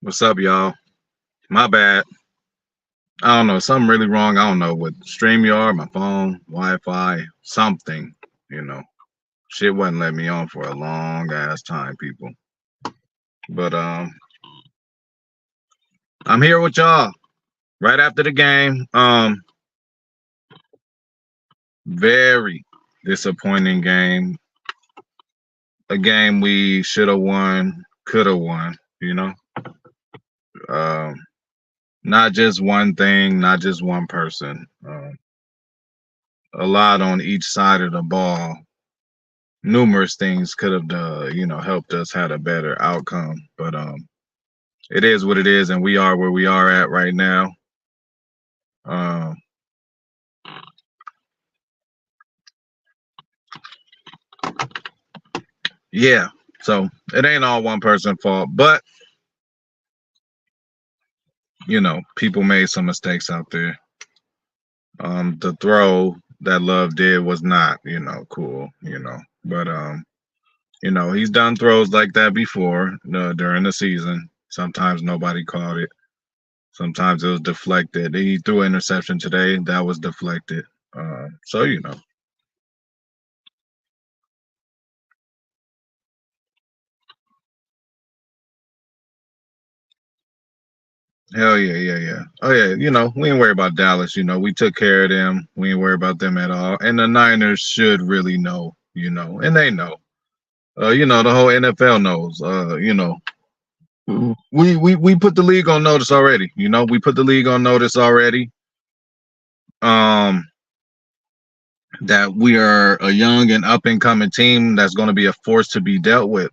What's up, y'all? My bad. I don't know. Something really wrong. I don't know with StreamYard, my phone, Wi-Fi, something. You know, shit wasn't letting me on for a long ass time, people. But I'm here with y'all right after the game. Very disappointing game. A game we should have won, could have won. You know, um, not just one thing, not just one person. A lot on each side of the ball, numerous things could have helped us had a better outcome, but it is what it is, and we are where we are at right now. um yeah, so it ain't all one person fault, but people made some mistakes out there. The throw that Love did was not cool, but he's done throws like that before, during the season. Sometimes nobody caught it. Sometimes it was deflected. He threw an interception today that was deflected. So hell yeah, yeah, yeah. Oh yeah, we ain't worry about Dallas. We took care of them. We ain't worry about them at all. And the Niners should really know, and they know. The whole NFL knows. We put the league on notice already. We put the league on notice already. Um, that we are a young and up and coming team that's going to be a force to be dealt with.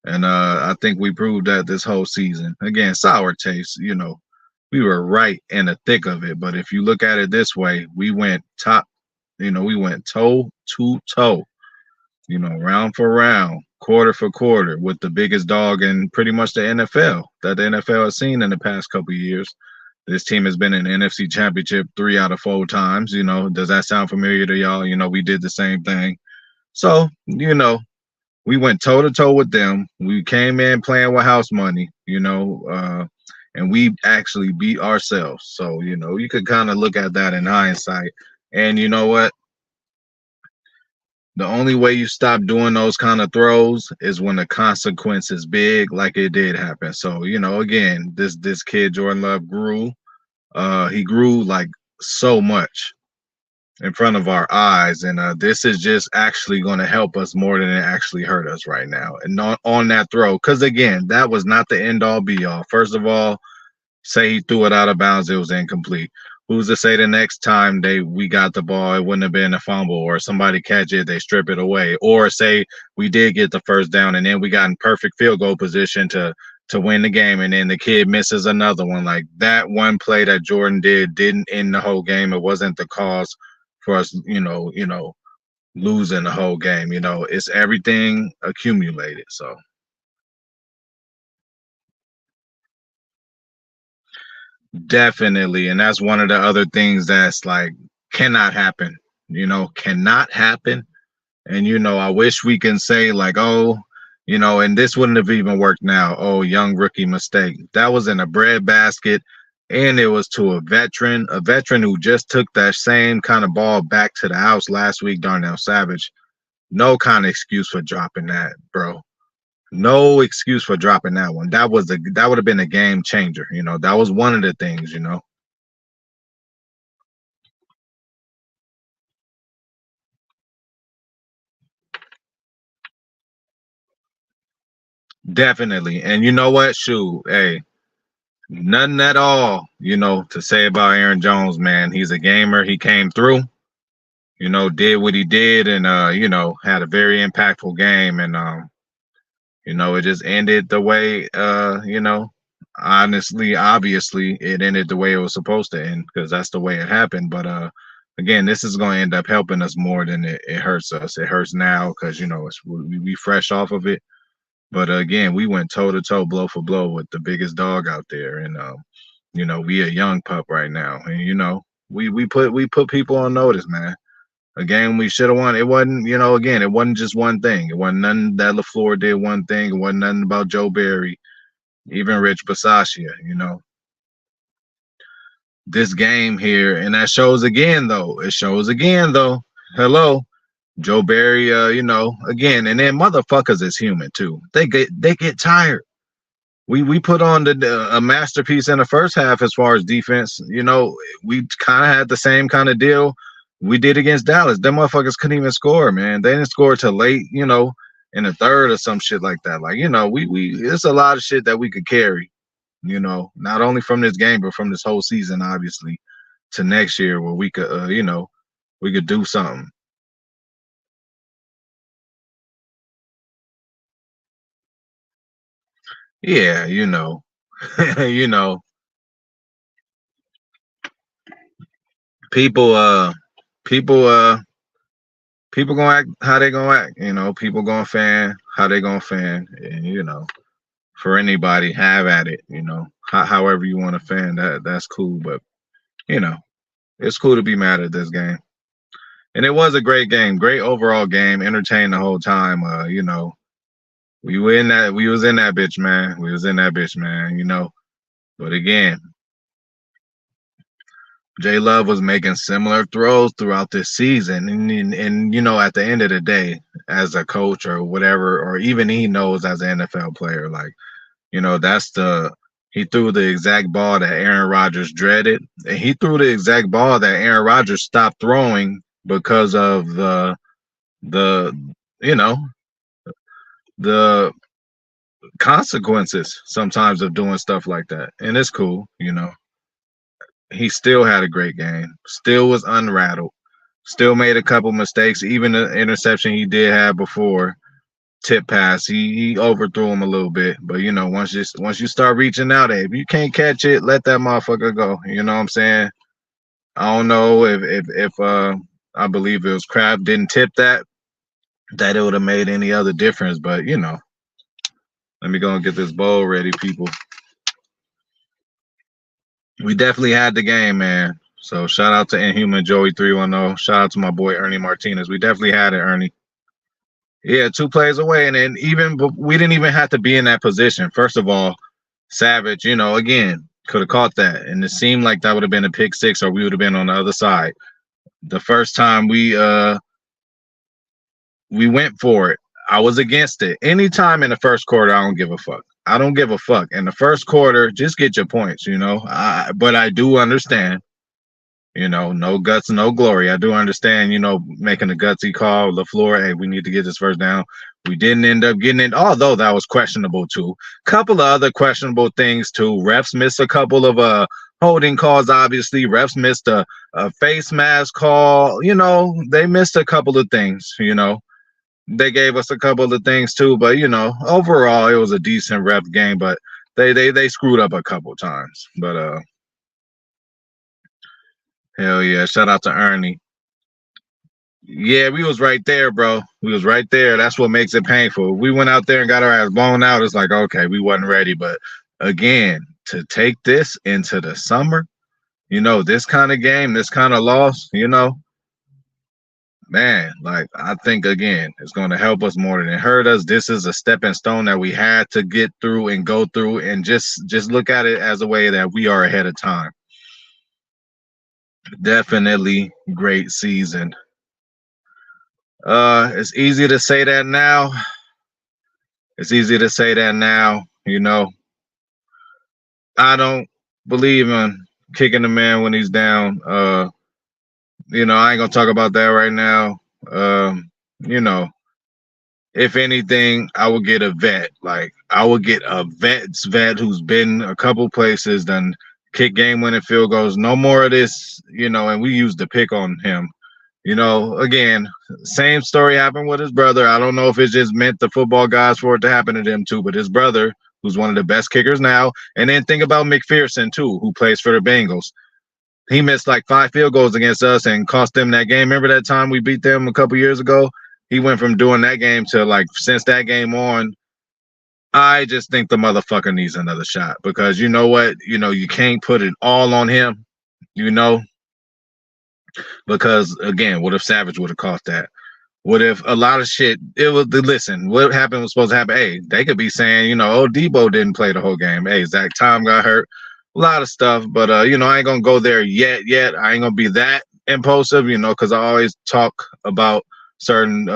And I think we proved that this whole season. Again, sour taste. We were right in the thick of it. But if you look at it this way, we went top. We went toe to toe. Round for round, quarter for quarter, with the biggest dog in pretty much the NFL that the NFL has seen in the past couple of years. This team has been in the NFC Championship 3 out of 4 times. Does that sound familiar to y'all? We did the same thing. So, we went toe to toe with them. We came in playing with house money, and we actually beat ourselves. So, you could kind of look at that in hindsight. And you know what? The only way you stop doing those kind of throws is when the consequence is big, like it did happen. So, again, this kid Jordan Love grew. He grew like so much in front of our eyes, and this is just actually going to help us more than it actually hurt us right now. And on that throw, because again, that was not the end all be all. First of all, say he threw it out of bounds, it was incomplete. Who's to say the next time we got the ball, it wouldn't have been a fumble, or somebody catch it, they strip it away, or say we did get the first down and then we got in perfect field goal position to win the game, and then the kid misses another one. Like that one play that Jordan didn't end the whole game. It wasn't the cause for us, losing the whole game. It's everything accumulated. So definitely, and that's one of the other things that's like cannot happen. Cannot happen. And I wish we can say like, oh, and this wouldn't have even worked now. Oh, young rookie mistake. That was in a breadbasket, and it was to a veteran who just took that same kind of ball back to the house last week, Darnell Savage. No kind of excuse for dropping that, bro. No excuse for dropping that one. That would have been a game changer. That was one of the things. Definitely. And you know what? Shoot, hey, nothing at all, to say about Aaron Jones, man. He's a gamer. He came through, did what he did, and had a very impactful game. And it just ended the way honestly, obviously, it ended the way it was supposed to end, because that's the way it happened. But again, this is going to end up helping us more than it hurts us. It hurts now because we fresh off of it. But again, we went toe to toe, blow for blow with the biggest dog out there, and we a young pup right now, and we put people on notice, man. A game we should have won. It wasn't, again, it wasn't just one thing. It wasn't nothing that LaFleur did one thing. It wasn't nothing about Joe Barry. even Rich Bisaccia, this game here, and that shows again though. It shows again though. Hello, Joe Barry. Again, and then motherfuckers is human too. They get tired. We put on a masterpiece in the first half as far as defense. We kind of had the same kind of deal we did against Dallas. Them motherfuckers couldn't even score, man. They didn't score till late, in the third or some shit like that. Like, we it's a lot of shit that we could carry, not only from this game but from this whole season, obviously, to next year where we could, we could do something. Yeah, you know, people, people, people gonna act how they gonna act. People gonna fan how they gonna fan, and for anybody, have at it. However you want to fan, that's cool. But you know, it's cool to be mad at this game, and it was a great game, great overall game, entertained the whole time. We were in that, we was in that bitch, man. We was in that bitch, man. But again, J Love was making similar throws throughout this season, and at the end of the day, as a coach or whatever, or even he knows as an NFL player, like that's he threw the exact ball that Aaron Rodgers dreaded, and he threw the exact ball that Aaron Rodgers stopped throwing because of the you know the consequences sometimes of doing stuff like that, and it's cool. He still had a great game, still was unrattled, still made a couple mistakes, even the interception he did have before tip pass, he overthrew him a little bit. But once you start reaching out, if you can't catch it, let that motherfucker go. You know what I'm saying? I don't know if I believe it was Kraft didn't tip that it would have made any other difference. But let me go and get this bowl ready, people. We definitely had the game, man. So shout out to Inhuman Joey 310. Shout out to my boy Ernie Martinez. We definitely had it, Ernie. Yeah, 2 plays away, and then we didn't even have to be in that position. First of all, Savage, again, could have caught that, and it seemed like that would have been a pick six, or we would have been on the other side. The first time we went for it, I was against it. Anytime in the first quarter, I don't give a fuck. I don't give a fuck. In the first quarter, just get your points, but I do understand. No guts, no glory. I do understand, making a gutsy call, LaFleur, hey, we need to get this first down. We didn't end up getting it, although that was questionable too. Couple of other questionable things too. Refs missed a couple of holding calls, obviously. Refs missed a face mask call. They missed a couple of things, They gave us a couple of things too, but overall it was a decent ref game, but they screwed up a couple times. But hell yeah, shout out to Ernie. Yeah, we was right there, bro. We was right there. That's what makes it painful. We went out there and got our ass blown out. It's like, okay, we wasn't ready. But again, to take this into the summer, this kind of game, this kind of loss, man, like I think again, it's going to help us more than it hurt us. This is a stepping stone that we had to get through and go through, and just look at it as a way that we are ahead of time. Definitely great season. It's easy to say that now. It's easy to say that now, I don't believe in kicking the man when he's down. I ain't gonna talk about that right now. You know, if anything, I would get a vet. Like I would get a vet who's been a couple places, done kick game winning field goals. No more of this, and we used the pick on him. Again, same story happened with his brother. I don't know if it's just meant the football guys for it to happen to them too, but his brother, who's one of the best kickers now, and then think about McPherson too, who plays for the Bengals. He missed like 5 field goals against us and cost them that game. Remember that time we beat them a couple years ago? He went from doing that game to like since that game on. I just think the motherfucker needs another shot because you know what? You can't put it all on him, because again, what if Savage would have caught that? What if a lot of shit? It was listen. What happened was supposed to happen. Hey, they could be saying, oh, Debo didn't play the whole game. Hey, Zach Tom got hurt. A lot of stuff, but I ain't gonna go there yet. I ain't gonna be that impulsive, because I always talk about certain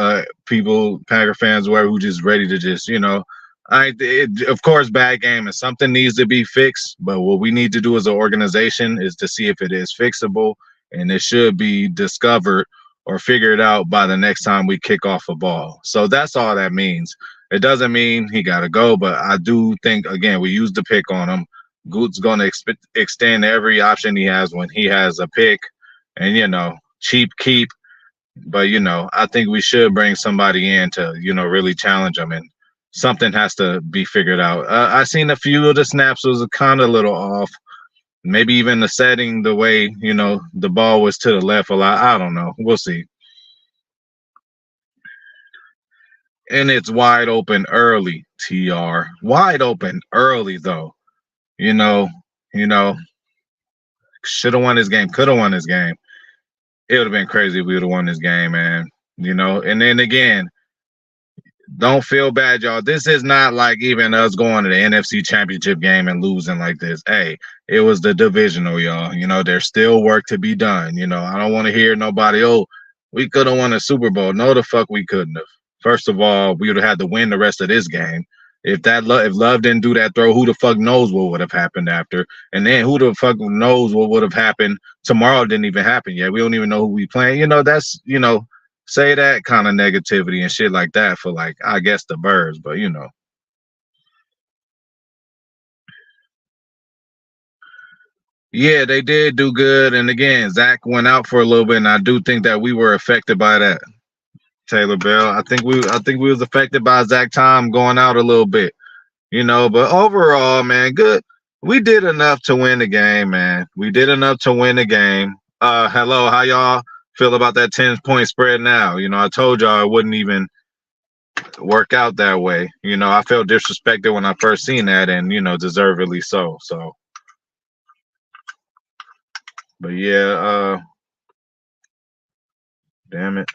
people, Packer fans, who just ready to just, of course, bad game and something needs to be fixed. But what we need to do as an organization is to see if it is fixable, and it should be discovered or figure it out by the next time we kick off a ball. So that's all that means. It doesn't mean he got to go, but I do think, again, we used the pick on him. Goot's going to extend every option he has when he has a pick, and, cheap keep. But, I think we should bring somebody in to, really challenge him, and something has to be figured out. I seen a few of the snaps was kind of a little off. Maybe even the setting, the way, the ball was to the left a lot. I don't know. We'll see. And it's wide open early, TR. Wide open early, though. Should have won this game. Could have won this game. It would have been crazy if we would have won this game, man. And then again, don't feel bad, y'all. This is not like even us going to the NFC Championship game and losing like this. Hey, it was the divisional, y'all. There's still work to be done. I don't want to hear nobody, oh, we could have won a Super Bowl. No, the fuck we couldn't have. First of all, we would have had to win the rest of this game. If Love didn't do that throw, who the fuck knows what would have happened after? And then who the fuck knows what would have happened tomorrow? Didn't even happen yet. We don't even know who we playing. That's say that kind of negativity and shit like that for, like, I guess the Birds, but yeah, they did do good. And again, Zach went out for a little bit, and I do think that we were affected by that. Taylor Bell, I think we was affected by Zach Tom going out a little bit, but overall, man, good. We did enough to win the game, man. We did enough to win the game. Hello, how y'all feel about that 10-point spread now? I told y'all it wouldn't even work out that way. I felt disrespected when I first seen that, and deservedly so. So, but yeah, damn it.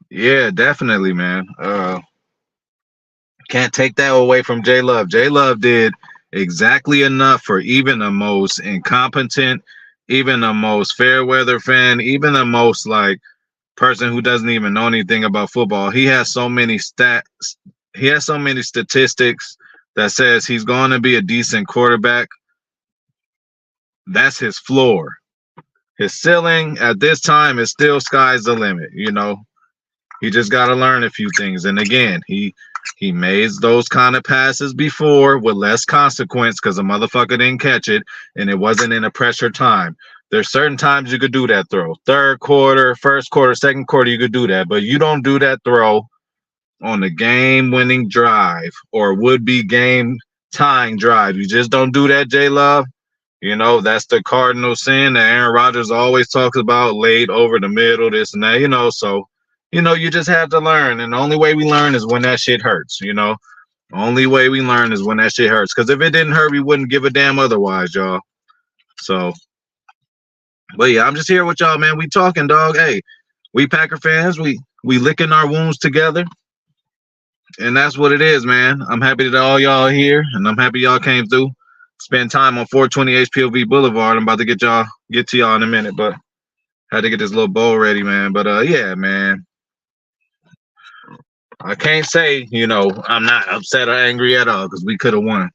Yeah, definitely, man. Can't take that away from J Love. J Love did exactly enough for even the most incompetent, even the most fair weather fan, even the most like person who doesn't even know anything about football. He has so many stats. He has so many statistics that says he's going to be a decent quarterback. That's his floor. His ceiling at this time is still sky's the limit. He just got to learn a few things. And again, he made those kind of passes before with less consequence because the motherfucker didn't catch it, and it wasn't in a pressure time. There's certain times you could do that throw. Third quarter, first quarter, second quarter, you could do that. But you don't do that throw on the game-winning drive or would-be game-tying drive. You just don't do that, J-Love. That's the cardinal sin that Aaron Rodgers always talks about, laid over the middle, this and that, so you just have to learn. And the only way we learn is when that shit hurts, The only way we learn is when that shit hurts. Because if it didn't hurt, we wouldn't give a damn otherwise, y'all. So, but yeah, I'm just here with y'all, man. We talking, dog. Hey, we Packer fans, we licking our wounds together. And that's what it is, man. I'm happy that all y'all are here, and I'm happy y'all came through. Spend time on 420 HPOV Boulevard. I'm about to get to y'all in a minute, but had to get this little bowl ready, man. But yeah, man. I can't say, I'm not upset or angry at all because we could have won.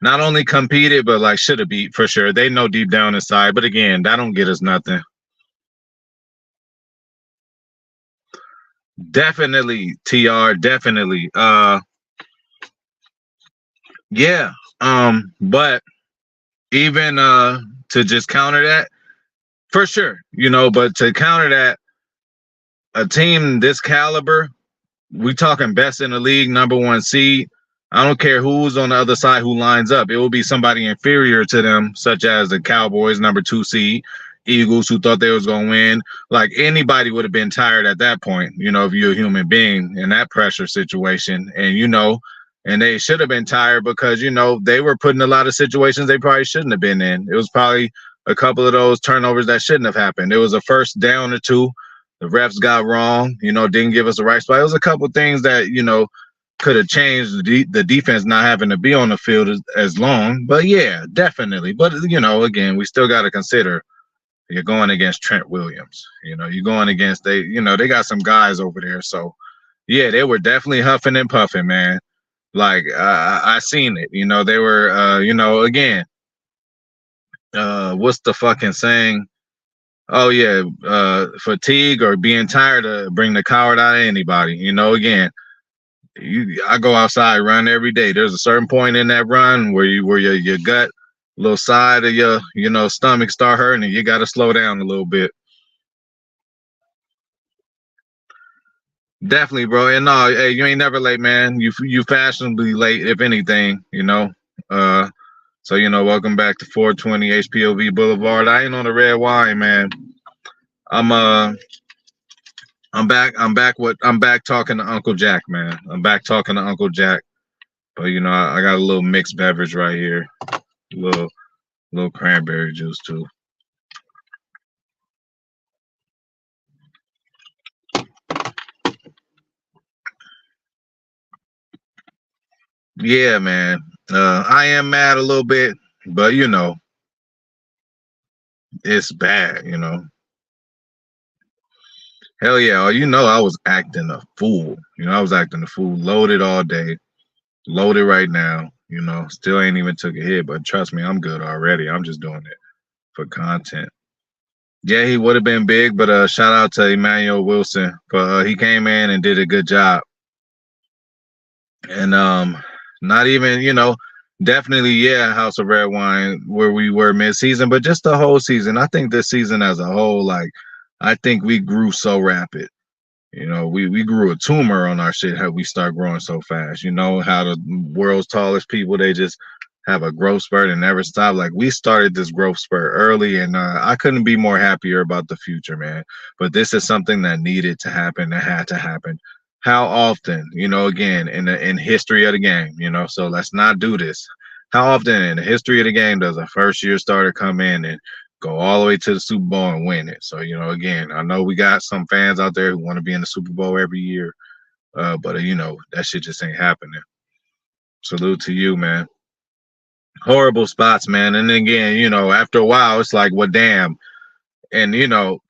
Not only competed, but like should have beat for sure. They know deep down inside, but again, that don't get us nothing. Definitely, TR, definitely. Yeah. But even to just counter that, for sure, but to counter that, a team this caliber, we talking best in the league, number one seed. I don't care who's on the other side who lines up. It will be somebody inferior to them, such as the Cowboys, number 2 seed. Eagles who thought they was gonna win. Like anybody would have been tired at that point, if you're a human being in that pressure situation. And they should have been tired because, they were put in a lot of situations they probably shouldn't have been in. It was probably a couple of those turnovers that shouldn't have happened. It was a first down or two. The refs got wrong, didn't give us the right spot. It was a couple of things that, could have changed the defense not having to be on the field as long. But yeah, definitely. But, again, we still got to consider you're going against Trent Williams. You're going against they got some guys over there. So yeah, they were definitely huffing and puffing, man. Like I seen it. They were again, what's the fucking saying? Oh yeah, fatigue or being tired to bring the coward out of anybody. Again, I go outside, run every day. There's a certain point in that run where your gut, little side of your stomach start hurting, and you got to slow down a little bit. Definitely, bro. And no, hey, you ain't never late, man. You fashionably late, if anything. So welcome back to 420 HPOV Boulevard. I ain't on the red wine, man. I'm back. I'm back talking to Uncle Jack, man. I'm back talking to Uncle Jack. But I got a little mixed beverage right here. A little cranberry juice too. Yeah, man. I am mad a little bit, but it's bad, Hell yeah. I was acting a fool. I was acting a fool, loaded all day, loaded right now, still ain't even took a hit, but trust me, I'm good already. I'm just doing it for content. Yeah, he would have been big, but shout out to Emmanuel Wilson. But he came in and did a good job. And not even, definitely, yeah, House of Red Wine where we were mid-season, but just the whole season. I think this season as a whole, like, I think we grew so rapid. We grew a tumor on our shit how we start growing so fast. How the world's tallest people, they just have a growth spurt and never stop. Like we started this growth spurt early, and I couldn't be more happier about the future, man. But this is something that needed to happen, that had to happen. How often, again, in history of the game, so let's not do this. How often in the history of the game does a first year starter come in and go all the way to the Super Bowl and win it? So, again, I know we got some fans out there who want to be in the Super Bowl every year, but that shit just ain't happening. Salute to you, man. Horrible spots, man. And again, after a while, it's like, well, damn. And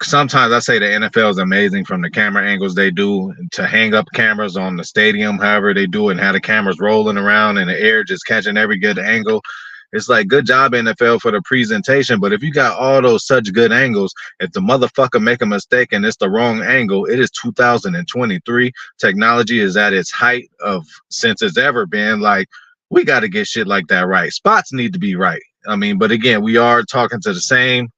sometimes I say the NFL is amazing from the camera angles they do to hang up cameras on the stadium, however they do it, and have the cameras rolling around in the air, just catching every good angle. It's like, good job, NFL, for the presentation. But if you got all those such good angles, if the motherfucker make a mistake and it's the wrong angle, it is 2023. Technology is at its height of since it's ever been. Like, we got to get shit like that right. Spots need to be right. I mean, but again, we are talking to the same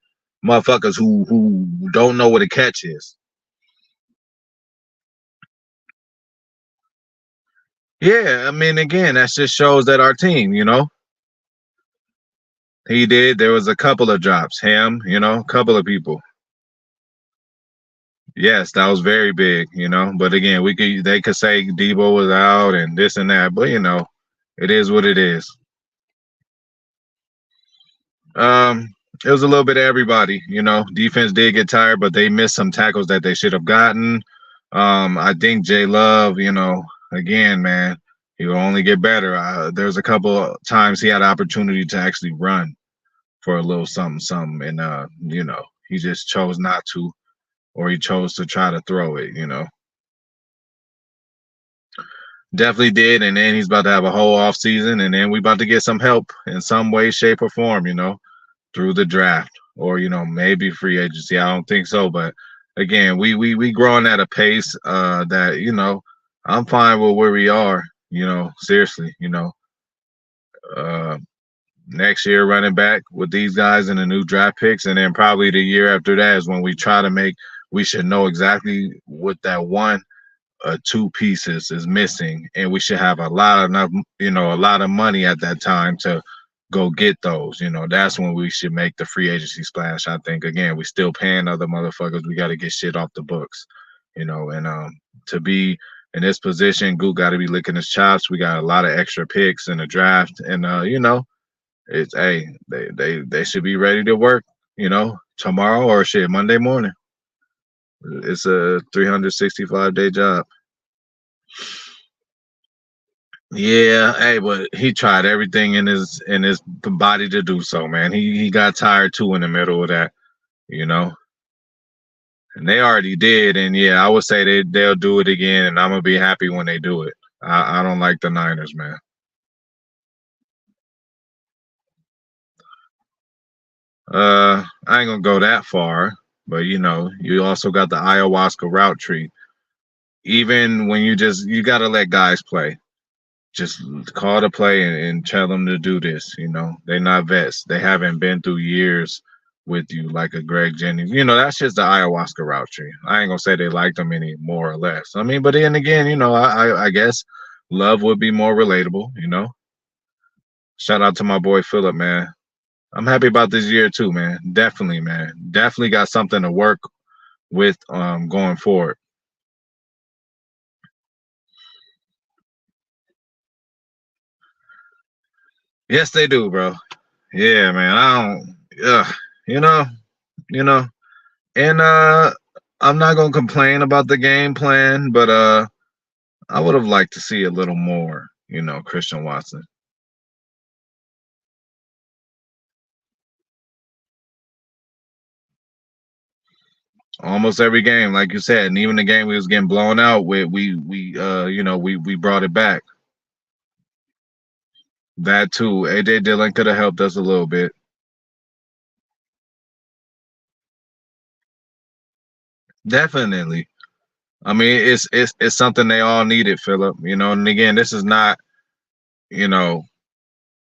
motherfuckers who don't know what a catch is. Yeah, I mean, again, that just shows that our team, he did. There was a couple of drops. Him, a couple of people. Yes, that was very big, But again, they could say Debo was out and this and that, but it is what it is. It was a little bit of everybody, Defense did get tired, but they missed some tackles that they should have gotten. I think Jay Love, again, man, he will only get better. There's a couple of times he had an opportunity to actually run for a little something, and he just chose not to, or he chose to try to throw it, Definitely did, and then he's about to have a whole off season, and then we about to get some help in some way, shape, or form, through the draft, or maybe free agency. I don't think so, but again, we growing at a pace that I'm fine with where we are. Seriously, next year running back with these guys and the new draft picks, and then probably the year after that is when we try to make. We should know exactly what that one. Two pieces is missing, and we should have a lot of money at that time to go get those. That's when we should make the free agency splash. I think again, we still paying other motherfuckers. We got to get shit off the books, and to be in this position, Goot got to be licking his chops. We got a lot of extra picks in the draft, and it's they should be ready to work, tomorrow or shit Monday morning. It's a 365-day job. Yeah, hey, but he tried everything in his body to do so, man. He got tired too in the middle of that, you know. And they already did, and yeah, I would say they'll do it again, and I'm gonna be happy when they do it. I don't like the Niners, man. I ain't gonna go that far, but you also got the ayahuasca route tree. Even when you gotta let guys play. Just call the play and tell them to do this. They're not vets. They haven't been through years with you like a Greg Jennings. That's just the ayahuasca route tree. I ain't gonna say they liked them any more or less. I mean, but then again, I guess Love would be more relatable. Shout out to my boy Philip, man. I'm happy about this year too, man. Definitely, man. Definitely got something to work with going forward. Yes, they do, bro. Yeah, man. I don't. You know, you know. And I'm not gonna complain about the game plan, but I would have liked to see a little more, Christian Watson. Almost every game, like you said, and even the game we was getting blown out with, we brought it back. That too. AJ Dillon could have helped us a little bit. Definitely. I mean, it's something they all needed, Philip. And again, this is not, you know,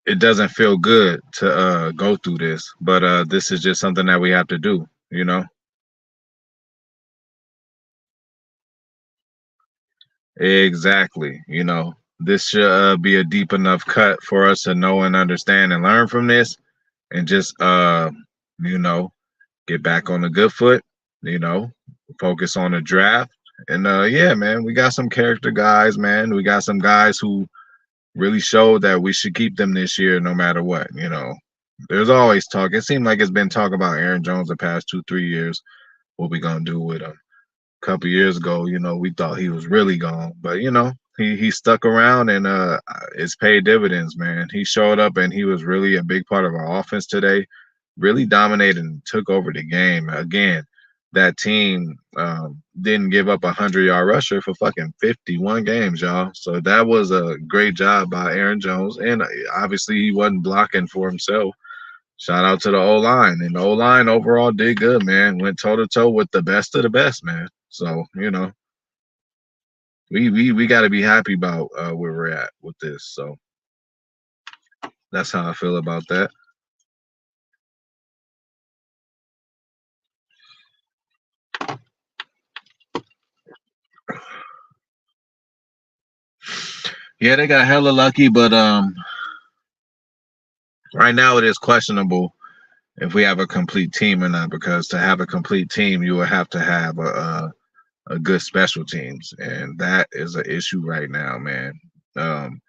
it doesn't feel good to go through this, but this is just something that we have to do. Exactly. This should be a deep enough cut for us to know and understand and learn from this, and just you know, get back on the good foot. You know, focus on the draft, and yeah, man, we got some character guys, man. We got some guys who really showed that we should keep them this year, no matter what. There's always talk. It seemed like it's been talk about Aaron Jones the past 2, 3 years. What we gonna do with him? Couple years ago, we thought he was really gone, but he stuck around and it's paid dividends, man. He showed up and he was really a big part of our offense today. Really dominated and took over the game. Again, that team didn't give up 100-yard rusher for fucking 51 games, y'all. So that was a great job by Aaron Jones, and obviously he wasn't blocking for himself. Shout out to the O line, and the O line overall did good, man. Went toe to toe with the best of the best, man. So we got to be happy about where we're at with this. So that's how I feel about that. Yeah, they got hella lucky, but right now it is questionable if we have a complete team or not. Because to have a complete team, you would have to have a good special teams, and that is an issue right now, man. Um,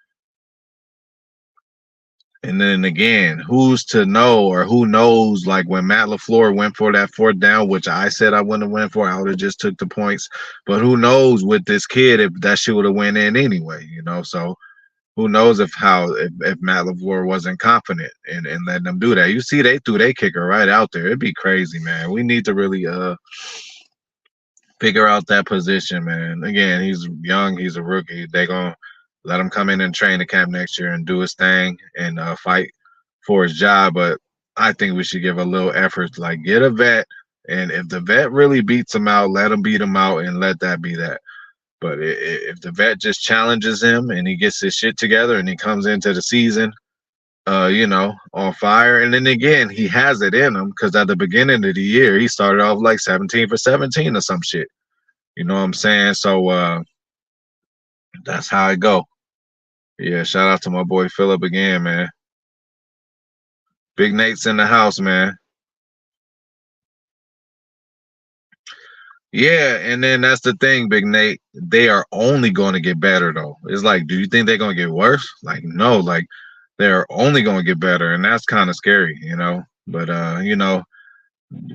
And then again, who's to know or who knows? Like when Matt LaFleur went for that fourth down, which I said I wouldn't have went for, I would have just took the points. But who knows with this kid if that shit would have went in anyway? So who knows if Matt LaFleur wasn't confident in letting them do that. You see, they threw their kicker right out there. It'd be crazy, man. We need to really figure out that position, man. Again, he's young, he's a rookie. They gonna let him come in and train the camp next year and do his thing and fight for his job. But I think we should give a little effort to like get a vet, and if the vet really beats him out, let him beat him out and let that be that. But if the vet just challenges him and he gets his shit together and he comes into the season, on fire, and then again he has it in him because at the beginning of the year he started off like 17 for 17 or some shit. You know what I'm saying? So that's how I go. Yeah, shout out to my boy Philip again, man. Big Nate's in the house, man. Yeah, and then that's the thing, Big Nate. They are only going to get better, though. It's like, do you think they're going to get worse? Like, no, like they're only going to get better, and that's kind of scary, you know. But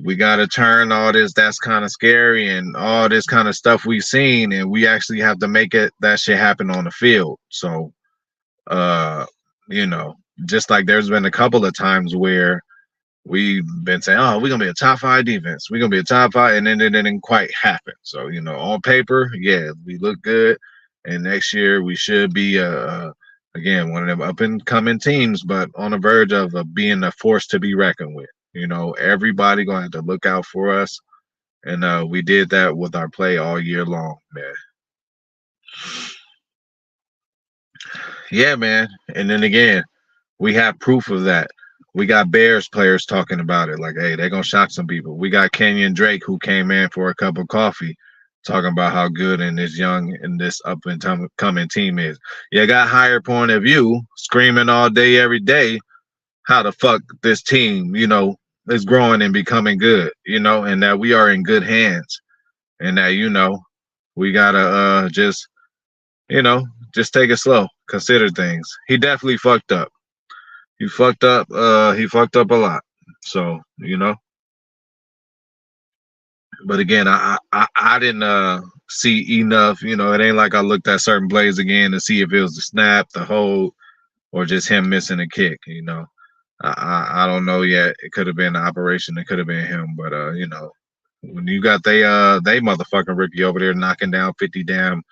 we got to turn all this. That's kind of scary, and all this kind of stuff we've seen, and we actually have to make it that shit happen on the field. So, uh, you know, just like there's been a couple of times where we've been saying, "Oh, we're gonna be a top five defense. We're gonna be a top five," and then it didn't quite happen. So on paper, yeah, we look good, and next year we should be again one of them up and coming teams, but on the verge of being a force to be reckoned with. Everybody gonna have to look out for us, and we did that with our play all year long, man. Yeah, man. And then again, we have proof of that. We got Bears players talking about it, like, hey, they're gonna shock some people. We got Kenyon Drake who came in for a cup of coffee, talking about how good and this young and this up and coming team is. You got higher point of view, screaming all day, every day, how the fuck this team, is growing and becoming good, and that we are in good hands, and that we gotta you know, just take it slow, consider things. He definitely fucked up. He fucked up a lot. So, but again, I didn't see enough, it ain't like I looked at certain plays again to see if it was the snap, the hold, or just him missing a kick. I don't know yet. It could have been the operation, it could have been him, but when you got they motherfucking rookie over there knocking down 50 damn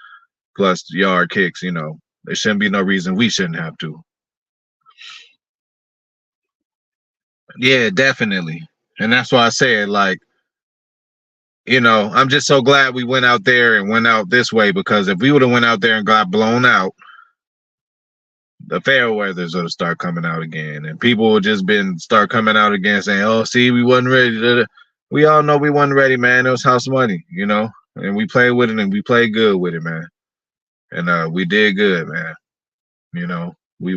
plus yard kicks, there shouldn't be no reason we shouldn't have to. Yeah, definitely. And that's why I said, like, I'm just so glad we went out there and went out this way, because if we would have went out there and got blown out, the fair weathers would have started coming out again, and people would just been start coming out again saying, "Oh, see, we wasn't ready." We all know we wasn't ready, man. It was house money, and we played with it, and we played good with it, man. And we did good, man.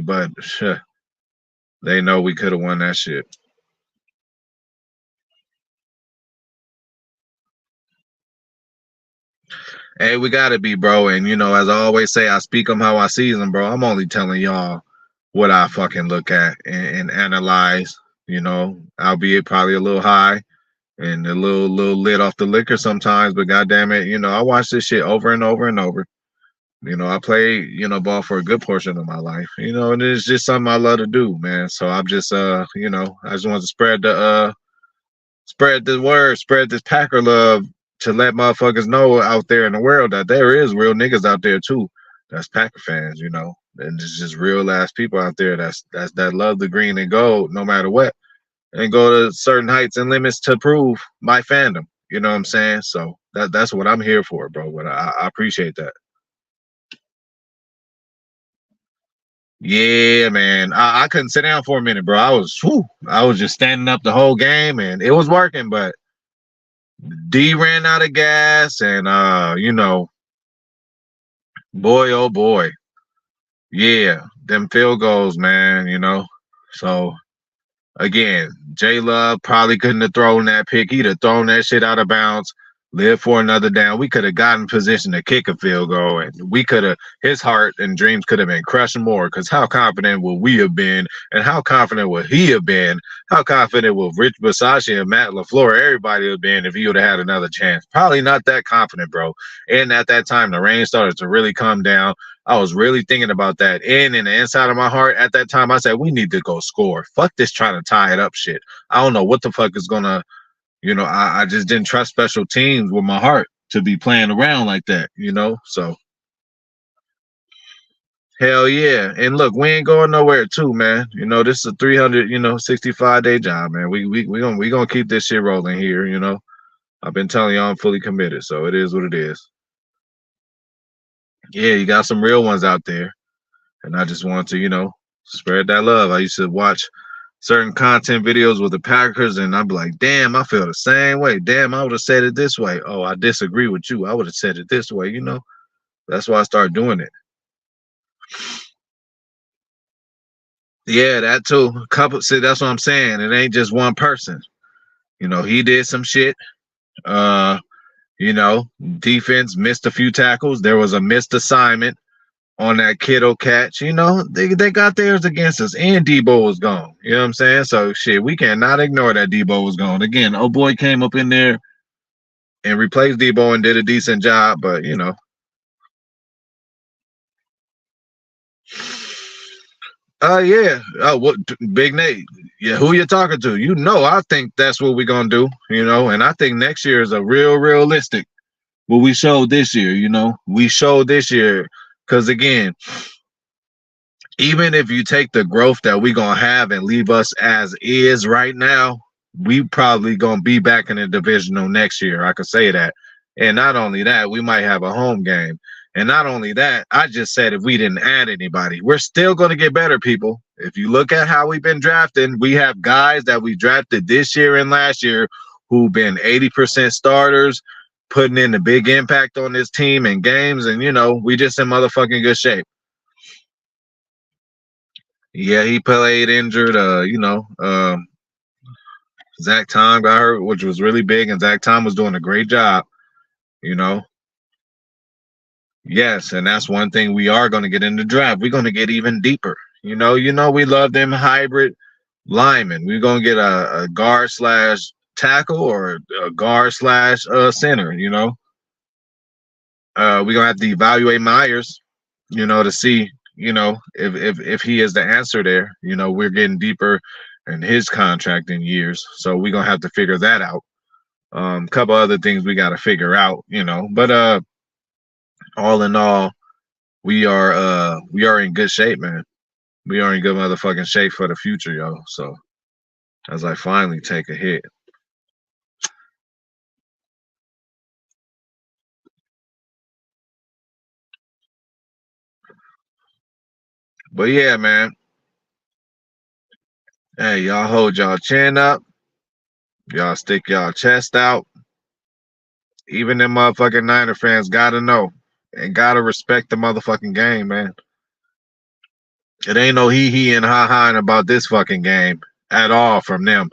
But they know we could have won that shit. Hey, we gotta be, bro. And as I always say, I speak them how I see them, bro. I'm only telling y'all what I fucking look at and analyze. Albeit probably a little high and a little lit off the liquor sometimes, but goddamn it, I watch this shit over and over and over. I played, ball for a good portion of my life, and it's just something I love to do, man. So I'm just I just want to spread the word, spread this Packer love to let motherfuckers know out there in the world that there is real niggas out there too. That's Packer fans, and it's just real ass people out there that love the green and gold no matter what, and go to certain heights and limits to prove my fandom. You know what I'm saying? So that's what I'm here for, bro. But I appreciate that. Yeah, man. I couldn't sit down for a minute, bro. I was just standing up the whole game, and it was working, but D ran out of gas, and boy, oh boy, yeah, them field goals, man. So again, J Love probably couldn't have thrown that pick. He'd have thrown that shit out of bounds, lived for another down. We could have gotten position to kick a field goal, and we could have, his heart and dreams could have been crushed more, because how confident would we have been, and how confident would he have been? How confident would Rich Bisaccia and Matt LaFleur, everybody have been if he would have had another chance? Probably not that confident, bro. And at that time, the rain started to really come down. I was really thinking about that. And in the inside of my heart at that time, I said, we need to go score. Fuck this trying to tie it up shit. I don't know what the fuck is going to, I just didn't trust special teams with my heart to be playing around like that, So, hell yeah. And look, we ain't going nowhere too, man. This is a 365-day job, man. We gonna keep this shit rolling here. I've been telling y'all I'm fully committed, so it is what it is. Yeah, you got some real ones out there. And I just want to, spread that love. I used to watch certain content videos with the Packers, and I'd be like, damn, I feel the same way. Damn, I would have said it this way. Oh, I disagree with you. I would have said it this way. That's why I started doing it. Yeah, that too. Couple. See, that's what I'm saying. It ain't just one person. You know, he did some shit. Uh, you know, defense missed a few tackles. There was a missed assignment on that Kittle catch. You know, they got theirs against us, and Debo was gone. You know what I'm saying? So shit, we cannot ignore that Debo was gone. Again, oh boy came up in there and replaced Debo and did a decent job, but you know. Yeah. What Big Nate? Yeah, who you talking to? You know, I think that's what we're gonna do. You know, and I think next year is a realistic. What we showed this year, you know, we showed this year because again, even if you take the growth that we gonna have and leave us as is right now, we probably gonna be back in the divisional next year. I could say that. And not only that, we might have a home game. And not only that, I just said if we didn't add anybody, we're still gonna get better, people. If you look at how we've been drafting, we have guys that we drafted this year and last year who've been 80% starters, putting in a big impact on this team and games, and you know, we just in motherfucking good shape. Yeah, he played injured. Zach Tom got hurt, which was really big, and Zach Tom was doing a great job. You know, yes, and that's one thing we are going to get in the draft. We're going to get even deeper. We love them hybrid linemen. We're going to get a guard slash tackle or a guard slash center. We're gonna have to evaluate Myers. To see if he is the answer there. We're getting deeper in his contract in years, so we're gonna have to figure that out. A couple other things we got to figure out. But all in all, we are in good shape, man. We are in good motherfucking shape for the future, yo. So as I finally take a hit. But yeah, man. Hey, y'all hold y'all chin up. Y'all stick y'all chest out. Even them motherfucking Niner fans gotta know and gotta respect the motherfucking game, man. It ain't no he and ha ha about this fucking game at all from them.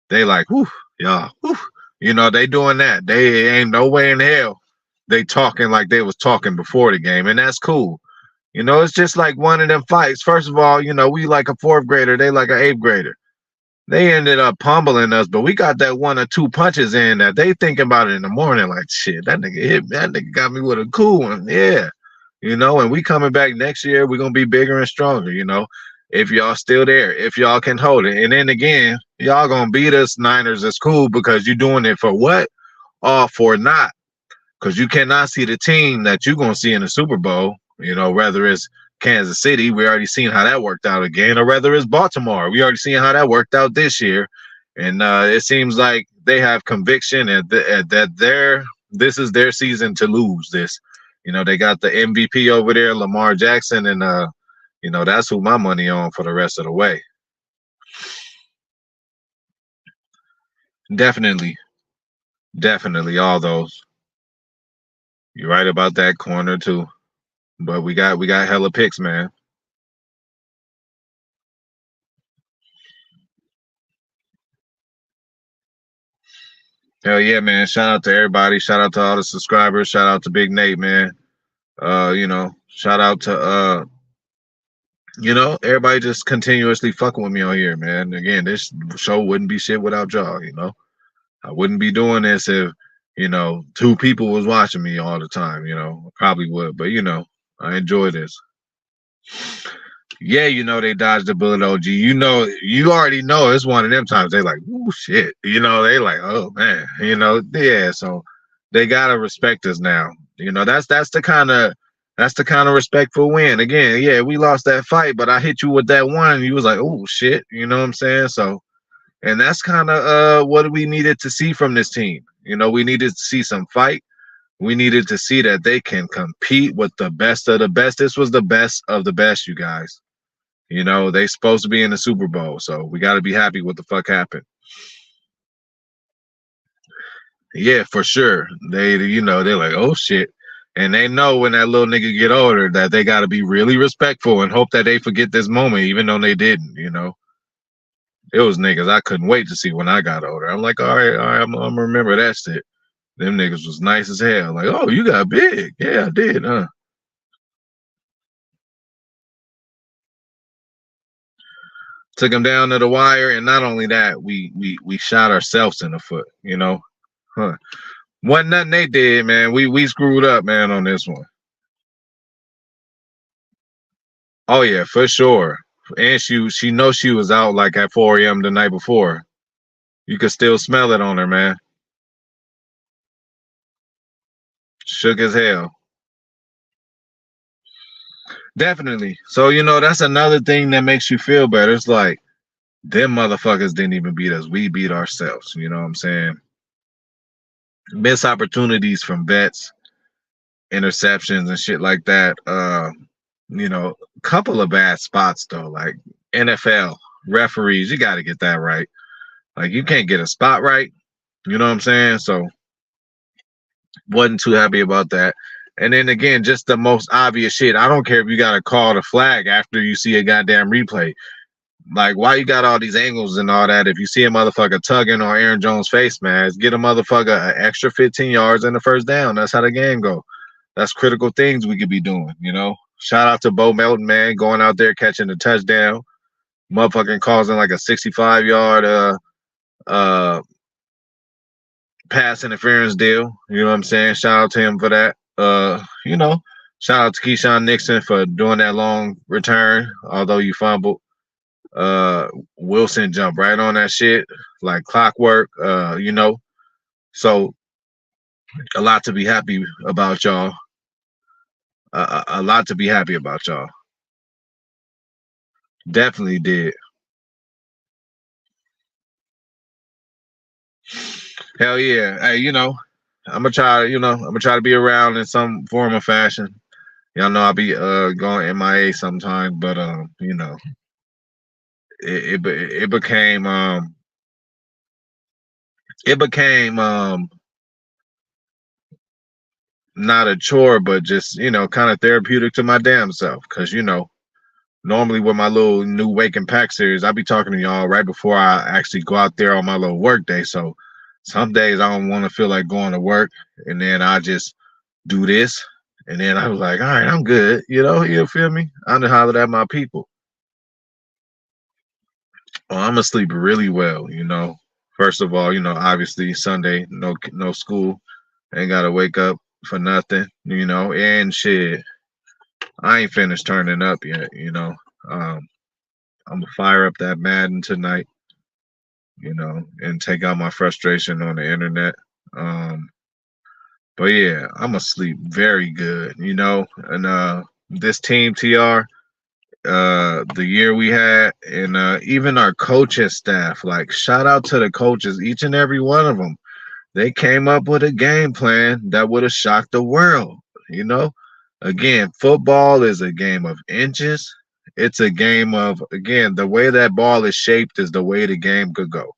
They like, whew, y'all, whew. They doing that. They ain't no way in hell they talking like they was talking before the game, and that's cool. It's just like one of them fights. First of all, we like a fourth grader, they like an eighth grader. They ended up pummeling us, but we got that one or two punches in that they thinking about it in the morning, like shit, that nigga hit me. That nigga got me with a cool one. Yeah. And we coming back next year, we're gonna be bigger and stronger, if y'all still there, if y'all can hold it. And then again, y'all gonna beat us Niners. It's cool because you're doing it for what? All for not. Because you cannot see the team that you're gonna see in the Super Bowl, whether it's Kansas City, we already seen how that worked out again, or whether it's Baltimore, we already seen how that worked out this year. And it seems like they have conviction and that this is their season to lose this. They got the MVP over there, Lamar Jackson, and that's who my money on for the rest of the way. Definitely, definitely all those. You're right about that corner too. But we got hella picks, man. Hell yeah, man. Shout out to everybody. Shout out to all the subscribers. Shout out to Big Nate, man. Shout out to everybody just continuously fucking with me on here, man. Again, this show wouldn't be shit without y'all. I wouldn't be doing this if, two people was watching me all the time. I probably would, but I enjoy this. Yeah, they dodged the bullet, OG. You already know it's one of them times they like, oh shit. They like, oh man. Yeah. So they gotta respect us now. That's the kind of respectful win. Again, yeah, we lost that fight, but I hit you with that one. And you was like, oh shit. You know what I'm saying? So, and that's kind of what we needed to see from this team. We needed to see some fight. We needed to see that they can compete with the best of the best. This was the best of the best, you guys. They supposed to be in the Super Bowl, so we got to be happy what the fuck happened. Yeah, for sure. They're like, oh shit. And they know when that little nigga get older that they got to be really respectful and hope that they forget this moment, even though they didn't. It was niggas I couldn't wait to see when I got older. I'm like, all right, I'm gonna remember that shit. Them niggas was nice as hell. Like, oh, you got big. Yeah, I did, huh? Took him down to the wire, and not only that, we shot ourselves in the foot. Huh? Wasn't nothing they did, man. We screwed up, man, on this one. Oh yeah, for sure. And she knows she was out like at 4 a.m. the night before. You could still smell it on her, man. Shook as hell. Definitely. So that's another thing that makes you feel better. It's like them motherfuckers didn't even beat us. We beat ourselves. You know what I'm saying? Missed opportunities from vets, interceptions and shit like that. Couple of bad spots though, like NFL referees. You got to get that right. Like you can't get a spot right. You know what I'm saying? So wasn't too happy about that. And then again, just the most obvious shit. I don't care if you got to call the flag after you see a goddamn replay. Like, why you got all these angles and all that? If you see a motherfucker tugging on Aaron Jones' face, man, get a motherfucker an extra 15 yards and the first down. That's how the game go. That's critical things we could be doing. Shout out to Bo Melton, man, going out there catching the touchdown. Motherfucking causing like a 65-yard uh pass interference deal. You know what I'm saying? Shout out to him for that. Shout out to Keyshawn Nixon for doing that long return, although you fumbled. Uh Wilson jumped right on that shit like clockwork. So a lot to be happy about, y'all. A lot to be happy about, y'all. Definitely did. Hell yeah. Hey, I'm gonna try. I'm gonna try to be around in some form or fashion. Y'all know I'll be going MIA sometimes, but it became not a chore, but just kind of therapeutic to my damn self. Cause normally with my little new Wake and Pack series, I be talking to y'all right before I actually go out there on my little work day. So some days I don't want to feel like going to work, and then I just do this, and then I was like, all right, I'm good. You feel me? I done hollered at my people. Oh, I'm gonna sleep really well. First of all, obviously Sunday, no school, ain't gotta wake up for nothing. And shit, I ain't finished turning up yet. I'm gonna fire up that Madden tonight, and take out my frustration on the internet. Um, but yeah, I'm gonna sleep very good. And this team TR, the year we had, and even our coaching staff, like shout out to the coaches, each and every one of them. They came up with a game plan that would have shocked the world. You know, again, football is a game of inches. It's a game of, again, the way that ball is shaped is the way the game could go.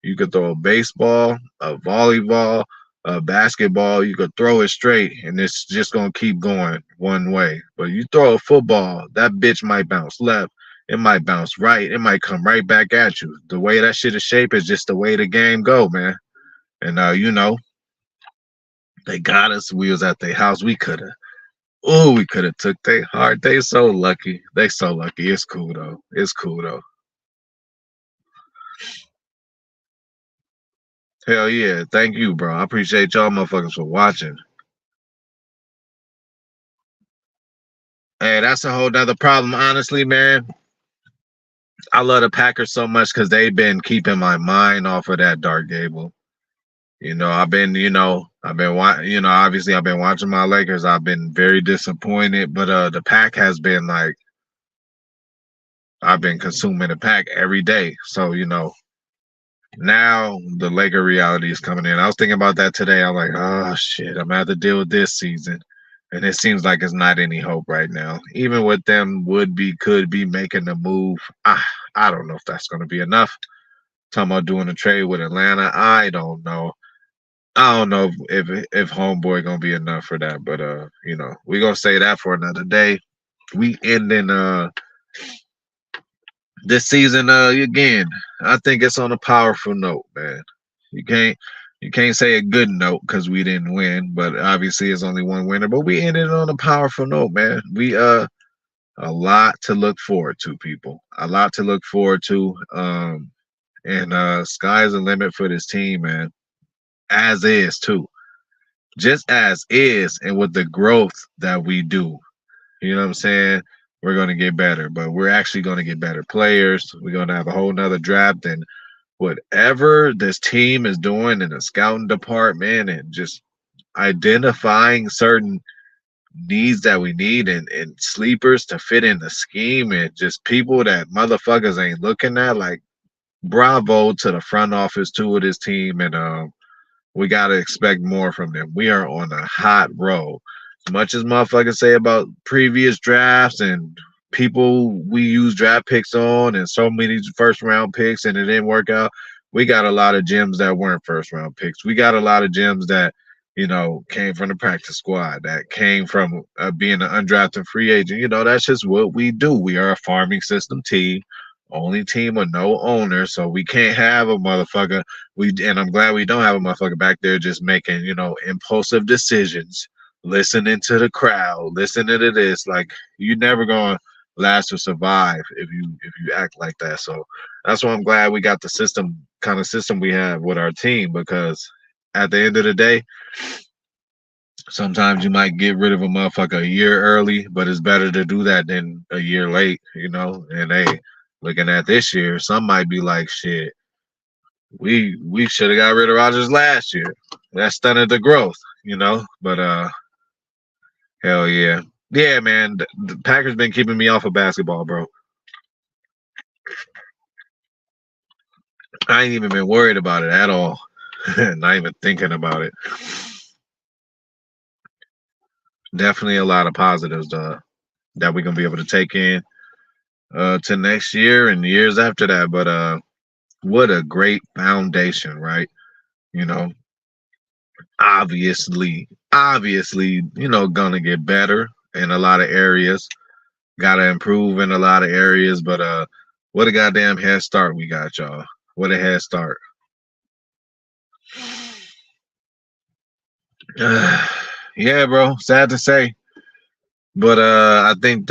You could throw a baseball, a volleyball, a basketball. You could throw it straight, and it's just gonna keep going one way. But you throw a football, that bitch might bounce left. It might bounce right. It might come right back at you. The way that shit is shaped is just the way the game go, man. And they got us. We was at their house. We could have took their heart. They so lucky. They so lucky. It's cool though. It's cool though. Hell yeah. Thank you, bro. I appreciate y'all motherfuckers for watching. Hey, that's a whole nother problem. Honestly, man, I love the Packers so much because they've been keeping my mind off of that Dark Gable. Obviously I've been watching my Lakers. I've been very disappointed, but the pack has been like I've been consuming the pack every day. So, now the Laker reality is coming in. I was thinking about that today. I'm like, oh shit, I'm gonna have to deal with this season. And it seems like it's not any hope right now. Even with them could be making the move. I don't know if that's gonna be enough. Talking about doing a trade with Atlanta. I don't know. I don't know if homeboy gonna be enough for that, but we gonna say that for another day. We ending this season again. I think it's on a powerful note, man. You can't you can't say a good note because we didn't win, but obviously it's only one winner. But we ended on a powerful note, man. We a lot to look forward to, people. A lot to look forward to. And sky's the limit for this team, man. As is too. Just as is, and with the growth that we do. You know what I'm saying? We're gonna get better, but we're actually gonna get better players. We're gonna have a whole nother draft and whatever this team is doing in the scouting department and just identifying certain needs that we need and sleepers to fit in the scheme and just people that motherfuckers ain't looking at. Like, bravo to the front office too of this team, and we gotta expect more from them. We are on a hot roll. As much as motherfuckers say about previous drafts and people we use draft picks on and so many first round picks and it didn't work out, we got a lot of gems that weren't first round picks. We got a lot of gems that came from the practice squad, that came from being an undrafted free agent. That's just what we do. We are a farming system team, only team with no owner, so we can't have a motherfucker. And I'm glad we don't have a motherfucker back there just making impulsive decisions, listening to the crowd, listening to this. Like, you never gonna last or survive if you act like that. So that's why I'm glad we got the kind of system we have with our team, because at the end of the day, sometimes you might get rid of a motherfucker a year early, but it's better to do that than a year late. And hey, looking at this year, some might be like, shit, we should have got rid of Rodgers last year. That stunted the growth. But hell yeah. Yeah, man. The Packers been keeping me off of basketball, bro. I ain't even been worried about it at all. Not even thinking about it. Definitely a lot of positives that we're gonna be able to take in to next year and years after that. But what a great foundation, right? You know, obviously, gonna get better in a lot of areas. Gotta improve in a lot of areas, but what a goddamn head start we got, y'all. What a head start. Yeah, bro. Sad to say, but I think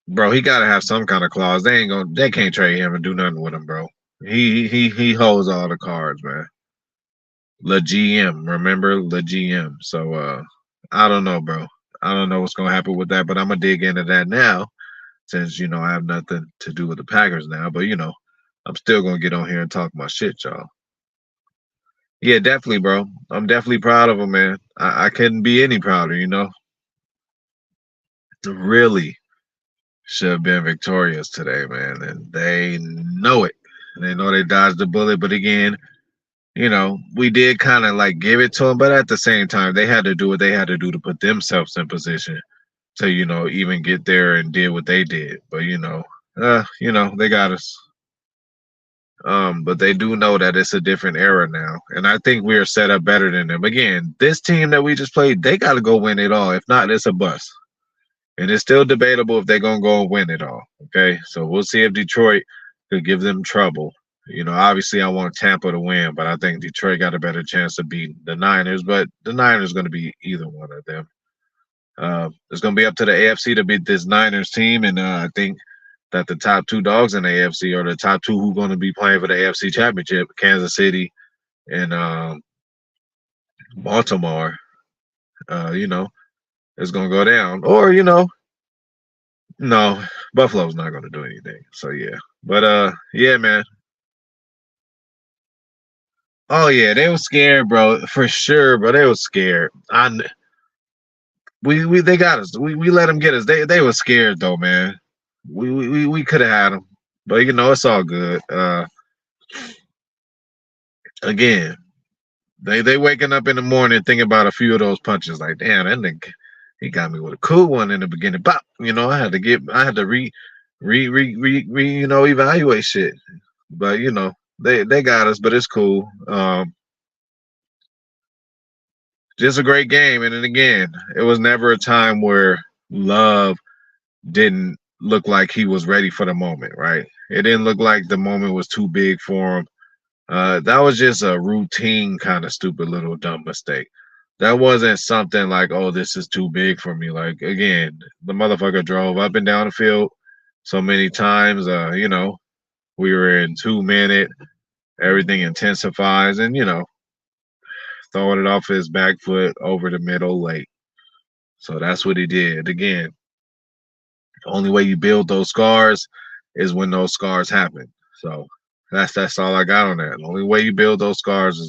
bro, he gotta have some kind of clause. They can't trade him and do nothing with him, bro. He holds all the cards, man. Le GM, remember Le GM. So I don't know, bro. I don't know what's gonna happen with that, but I'm gonna dig into that now since I have nothing to do with the Packers now. But I'm still gonna get on here and talk my shit, y'all. Yeah, definitely, bro. I'm definitely proud of him, man. I couldn't be any prouder. Really should have been victorious today, man. And they know it. They know they dodged the bullet, but again, we did kind of like give it to them, but at the same time, they had to do what they had to do to put themselves in position to, even get there and did what they did. But they got us. But they do know that it's a different era now, and I think we are set up better than them. Again, this team that we just played, they got to go win it all. If not, it's a bust, and it's still debatable if they're gonna go and win it all. Okay, so we'll see if Detroit could give them trouble. Obviously, I want Tampa to win, but I think Detroit got a better chance to beat the Niners. But the Niners going to be either one of them. It's going to be up to the AFC to beat this Niners team, and I think that the top two dogs in the AFC are the top two who are going to be playing for the AFC Championship: Kansas City and Baltimore. It's going to go down, or no, Buffalo's not going to do anything. So yeah, but yeah, man. Oh yeah, they were scared, bro, for sure, bro. They were scared. We they got us. We let them get us. They were scared though, man. We could have had them, but it's all good. Again, they waking up in the morning thinking about a few of those punches. Like, damn, that nigga, he got me with a cool one in the beginning. But I had to evaluate shit. But they got us, but it's cool. just a great game. And then again, it was never a time where Love didn't look like he was ready for the moment, right? It didn't look like the moment was too big for him. That was just a routine kind of stupid little dumb mistake. That wasn't something like, oh, this is too big for me. Like again, the motherfucker drove up and down the field so many times. We were in 2 minute, everything intensifies, and throwing it off his back foot over the middle late. So that's what he did. Again, the only way you build those scars is when those scars happen. So that's all I got on that. The only way you build those scars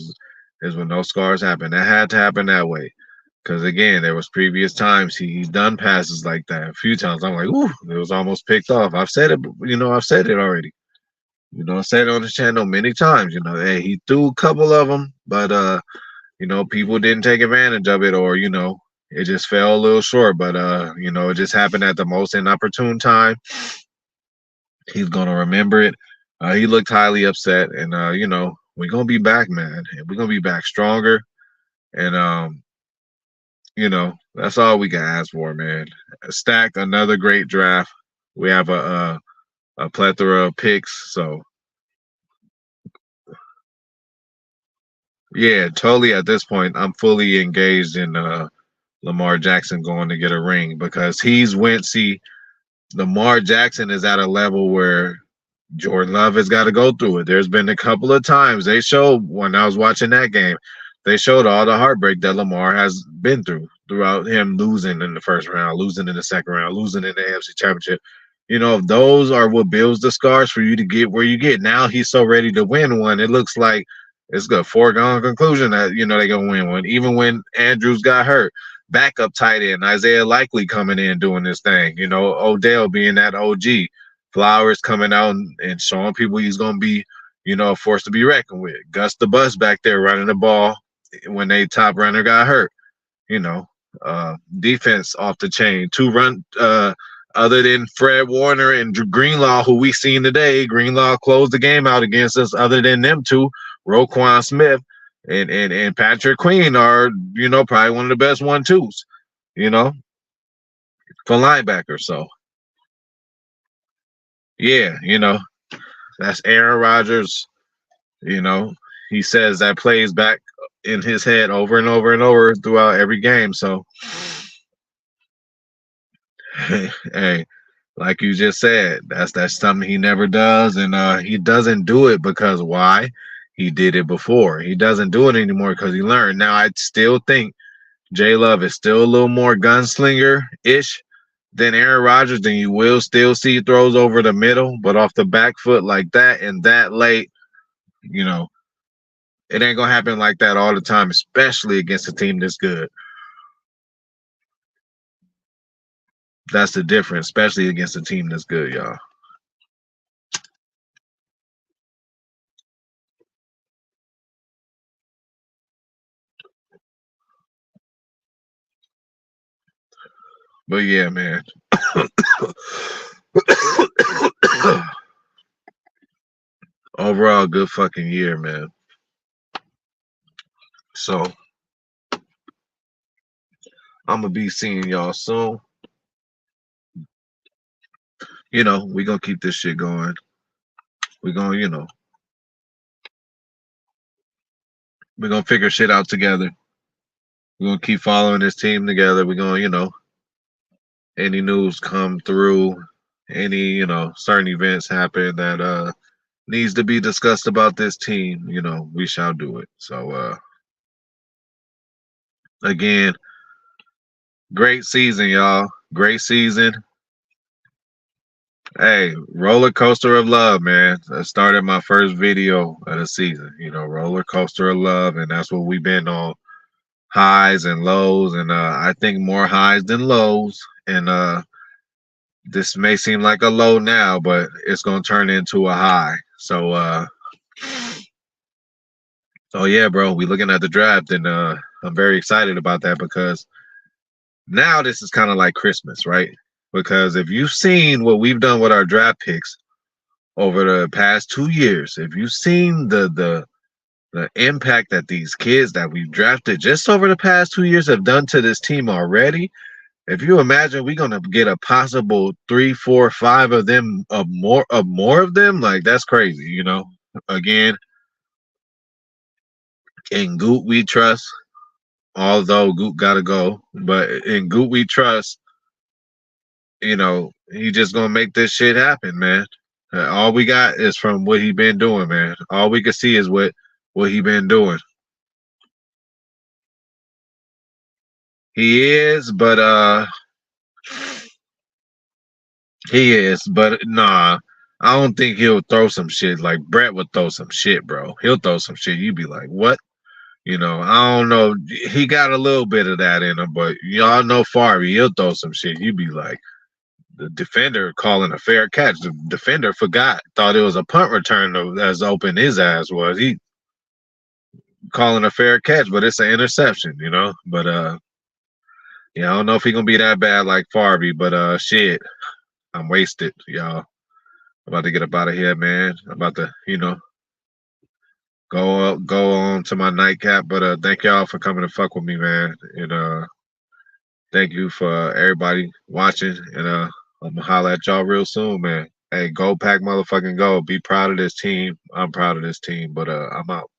is when those scars happen. That had to happen that way. Because again, there was previous times he's done passes like that a few times. I'm like, ooh, it was almost picked off. I've said it, I've said it already. I said it on the channel many times. Hey, he threw a couple of them, but people didn't take advantage of it, or it just fell a little short. But it just happened at the most inopportune time. He's gonna remember it. He looked highly upset, and we're gonna be back, man. And we're gonna be back stronger. And that's all we can ask for, man. Stack another great draft. We have a plethora of picks, so yeah, totally. At this point, I'm fully engaged in Lamar Jackson going to get a ring because he's went. See, Lamar Jackson is at a level where Jordan Love has got to go through it. There's been a couple of times they showed when I was watching that game, they showed all the heartbreak that Lamar has been throughout him losing in the first round, losing in the second round, losing in the AFC Championship. Those are what builds the scars for you to get where you get. Now he's so ready to win one. It looks like it's a foregone conclusion that they're gonna win one. Even when Andrews got hurt, backup tight end Isaiah Likely coming in doing this thing. Odell being that OG. Flowers coming out and showing people he's going to be, a force to be reckoned with. Gus the Bus back there running the ball when they top runner got hurt. Defense off the chain. Other than Fred Warner and Greenlaw, who we seen today, Greenlaw closed the game out against us. Other than them two, Roquan Smith and Patrick Queen are, probably one of the best 1-2s, for linebackers. So, yeah, that's Aaron Rodgers. He says that plays back in his head over and over and over throughout every game. So, hey, like you just said, that's something he never does, and he doesn't do it because why? He did it before. He doesn't do it anymore because he learned. Now, I still think J Love is still a little more gunslinger-ish than Aaron Rodgers, then you will still see throws over the middle, but off the back foot like that and that late, it ain't gonna happen like that all the time, especially against a team that's good. That's the difference, especially against a team that's good, y'all. But yeah, man. Overall, good fucking year, man. So I'm gonna be seeing y'all soon. We're gonna keep this shit going. We're gonna, we're gonna figure shit out together. We're gonna keep following this team together. We're gonna, any news come through, any, certain events happen that needs to be discussed about this team, we shall do it. So again, great season, y'all. Great season. Hey, roller coaster of love, man. I started my first video of the season, roller coaster of love, and that's what we've been on. Highs and lows, and I think more highs than lows. And this may seem like a low now, but it's gonna turn into a high. So yeah, bro, we looking at the draft, and I'm very excited about that because now this is kind of like Christmas, right? Because if you've seen what we've done with our draft picks over the past 2 years, if you've seen the the impact that these kids that we've drafted just over the past 2 years have done to this team already. If you imagine we're gonna get a possible 3, 4, 5 of them, of more of them, like that's crazy, you know. Again, in Goot we trust, although Goot gotta go, but in Goot we trust, you know, he just gonna make this shit happen, man. All we got is from what he been doing, man. All we can see is what he been doing. He is, but he is, but nah. I don't think he'll throw some shit like Brett would throw some shit, bro. He'll throw some shit. You'd be like, what? You know, I don't know. He got a little bit of that in him, but y'all know Farby. He'll throw some shit. You'd be like, the defender calling a fair catch. The defender forgot, thought it was a punt return as open his ass was. He calling a fair catch, but it's an interception, you know. But yeah, I don't know if he gonna be that bad like Farby, but shit, I'm wasted, y'all. I'm about to get up out of here, man. I'm about to, you know, go on to my nightcap. But thank y'all for coming to fuck with me, man. And thank you for everybody watching. And I'm gonna holler at y'all real soon, man. Hey, go pack motherfucking go. Be proud of this team. I'm proud of this team. But I'm out.